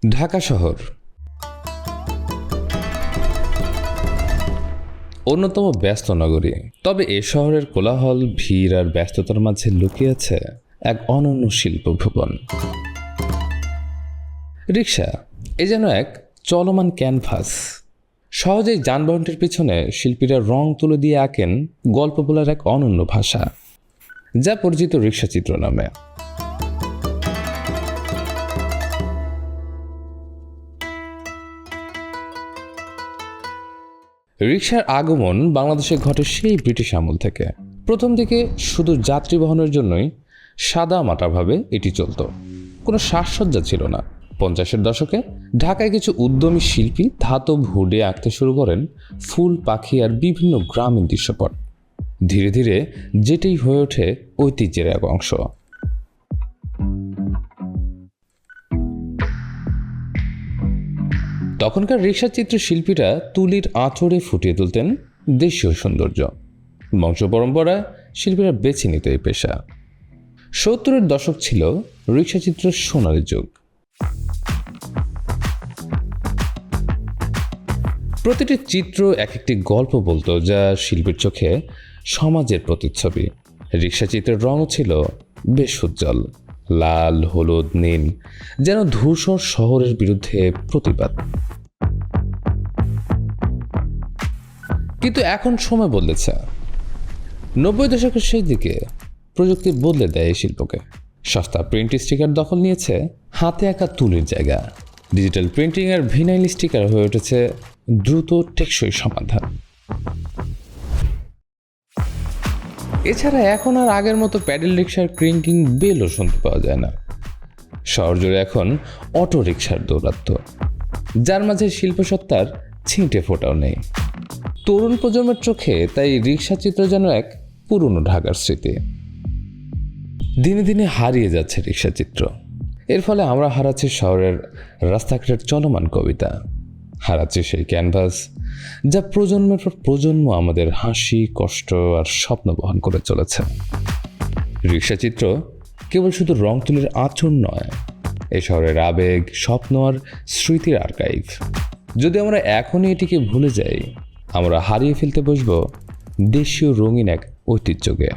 ঢাকা শহর অন্যতম ব্যস্ত নগরী, তবে এ শহরের কোলাহল, ভিড় আর ব্যস্ততার মাঝে লুকিয়ে আছে এক অনন্য শিল্প ভুবন। রিক্সা এ যেন এক চলমান ক্যানভাস। সহজেই যানবাহনটির পিছনে শিল্পীরা রং তুলে দিয়ে আঁকেন গল্প বলার এক অনন্য ভাষা, যা পরিচিত রিক্সা চিত্র নামে। রিকশার আগমন বাংলাদেশে ঘটে সেই ব্রিটিশ আমল থেকে। প্রথম দিকে শুধু যাত্রী বহনের জন্যই সাদামাটাভাবে এটি চলত, কোনো সাজসজ্জা ছিল না। 50-এর দশকে ঢাকায় কিছু উদ্যমী শিল্পী ধাতব হুডে আঁকতে শুরু করেন ফুল, পাখি আর বিভিন্ন গ্রামীণ দৃশ্যপট। ধীরে ধীরে যেটাই হয়ে ওঠে ঐতিহ্যের এক অংশ। তখনকার রিক্সা চিত্র শিল্পীরা তুলির আঁচড়ে ফুটিয়ে তুলতেন দেশীয় সৌন্দর্য। বংশ পরম্পরায় শিল্পীরা বেছে নিত এই পেশা। 70-এর দশক ছিল রিক্সা চিত্রের সোনালী যুগ। প্রতিটি চিত্র এক একটি গল্প বলতো, যা শিল্পীর চোখে সমাজের প্রতিচ্ছবি। রিক্সা চিত্রের রঙও ছিল বেশ উজ্জ্বল, লাল, হলুদ, নীল, যেন ধূসর শহরের বিরুদ্ধে প্রতিবাদ। কিন্তু এখন সময় বদলেছে। 90 দশকের সেই দিকে প্রযুক্তি বদলে দেয় এই শিল্পকে। সস্তা প্রিন্ট স্টিকার দখল নিয়েছে হাতে আঁকা তুলির জায়গা। ডিজিটাল প্রিন্টিং আর ভিনাইল স্টিকার হয়ে উঠেছে দ্রুত টেকসই সমাধান। এছাড়া এখন আর আগের মতো প্যাডেল রিক্সার ক্রিঙ্কিং বেলও শুনতে পাওয়া যায় না। শহর জুড়ে এখন অটো রিক্সার দৌরাত্ম্য, যার মাঝে শিল্পসত্তার ছিঁটে ফোটাও নেই। তরুণ প্রজন্মের চোখে তাই রিক্সা চিত্র যেন এক পুরনো ঢাকার স্মৃতি। দিনে দিনে হারিয়ে যাচ্ছে রিক্সা চিত্র। এর ফলে আমরা হারাচ্ছি শহরের রাস্তাঘাটের চলমান কবিতা, হারাচ্ছি সেই ক্যানভাস যা প্রজন্মের পর প্রজন্ম আমাদের হাসি, কষ্ট আর স্বপ্ন বহন করে চলেছে। রিক্সা চিত্র কেবল শুধু রং তুলির আঁচড় নয়, এই শহরের আবেগ, স্বপ্ন আর স্মৃতির আর্কাইভ। যদি আমরা এখনই এটিকে ভুলে যাই, আমরা হারিয়ে ফেলতে বসবো দেশীয় রঙিন এক ঐতিহ্যকে।